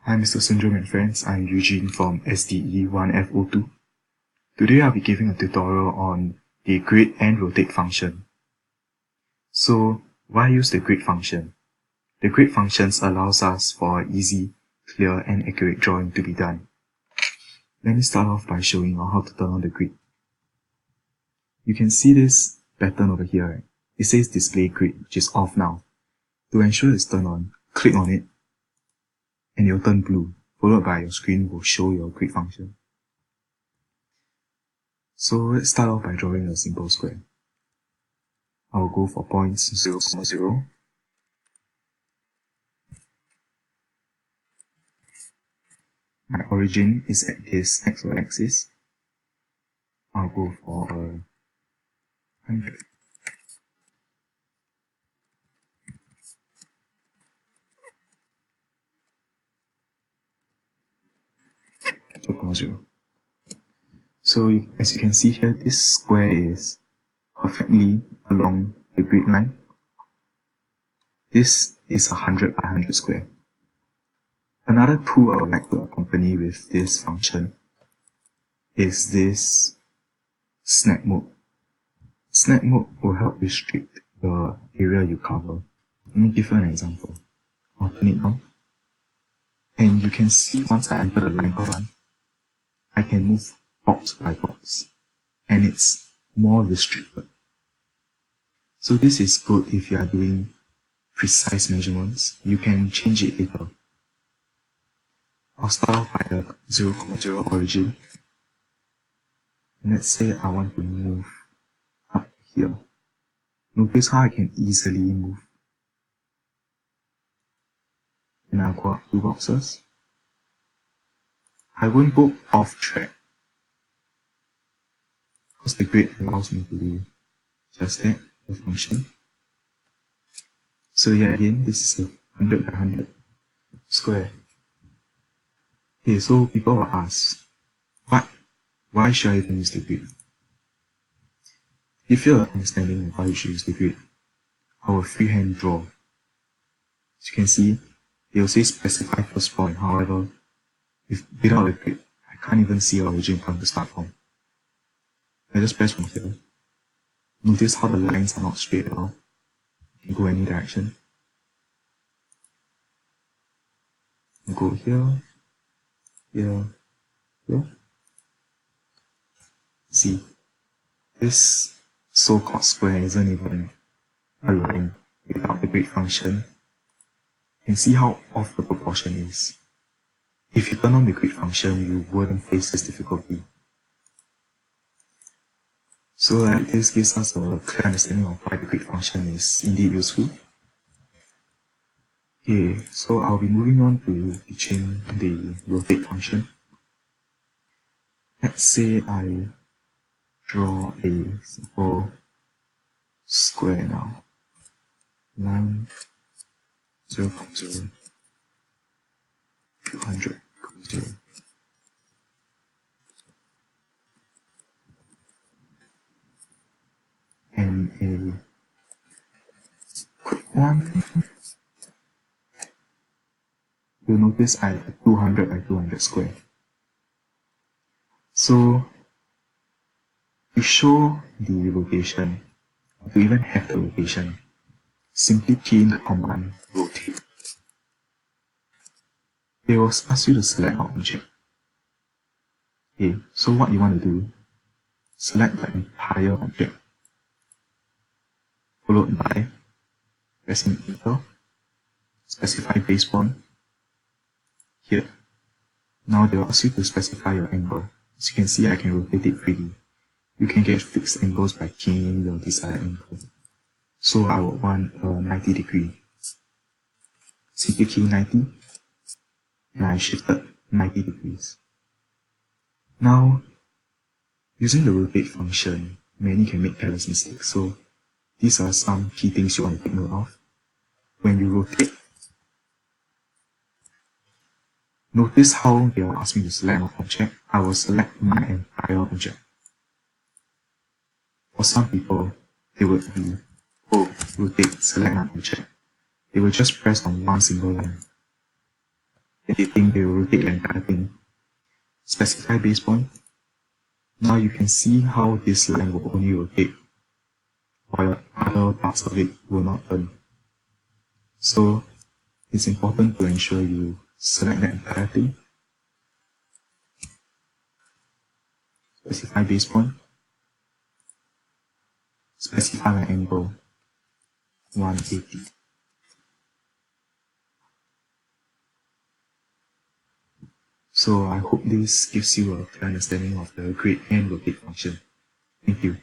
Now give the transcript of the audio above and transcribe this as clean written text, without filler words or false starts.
Hi Mr. Syndrome and friends, I'm Eugene from SDE1FO2. Today I'll be giving a tutorial on the grid and rotate function. So, why use the grid function? The grid functions allows us for easy, clear and accurate drawing to be done. Let me start off by showing you how to turn on the grid. You can see this pattern over here, right? It says display grid, which is off now. To ensure it's turned on, click on it and it will turn blue, followed by your screen will show your grid function. So let's start off by drawing a simple square. I'll go for points 0, 0. My origin is at this XY axis. I'll go for 100. So as you can see here, this square is perfectly along the grid line. This is 100 by 100 square. Another tool I would like to accompany with this function is this snap mode. Snap mode will help restrict the area you cover. Let me give you an example. I'll turn it on. And you can see once I enter the line one, I can move box by box. And it's more restricted. So this is good if you are doing precise measurements. You can change it later. I'll start off by the 0, 0 origin. And let's say I want to move up here. Notice how I can easily move. And I'll go up 2 boxes. I won't go off track, because the grid allows me to do just that, the function. So yeah, again, this is a 100 by 100 square. Okay, so people will ask, why should I even use the grid? If you're understanding of why you should use the grid, I will freehand draw. As you can see, they will say specify first point. However, without the grid, I can't even see origin point to start from. I just press from here. Notice how the lines are not straight at all. You can go any direction. You go here, here, here. See, this so-called square isn't even a line without the grid function. You can see how off the proportion is. If you turn on the grid function, you wouldn't face this difficulty. So this gives us a clear understanding of why the grid function is indeed useful. Okay, so I'll be moving on to teaching the rotate function. Let's say I draw a simple square now. Line 0, 0, 200, 0. And a quick one. You'll notice I have a 200 by 200 square. So, to show the rotation, to even have the rotation, simply key in the command rotate. It will ask you to select an object. Okay, so what you want to do, select the entire object, followed by pressing enter, specify base point, here. Now they will ask you to specify your angle. As you can see, I can rotate it freely. You can get fixed angles by keying in your desired angle. So I would want a 90 degree. Simply key 90, and I shifted 90 degrees. Now, using the rotate function, many can make careless mistakes. So these are some key things you want to take note of. When you rotate, notice how they will ask me to select an object. I will select my entire object. For some people, they would be, rotate, select an object. They will just press on one single line. Then rotating, they will rotate the entire thing. Specify base point. Now you can see how this line will only rotate, while other parts of it will not turn. So it's important to ensure you select the entire thing, specify base point, specify an angle 180. So I hope this gives you a clear understanding of the grade and rotate function. Thank you.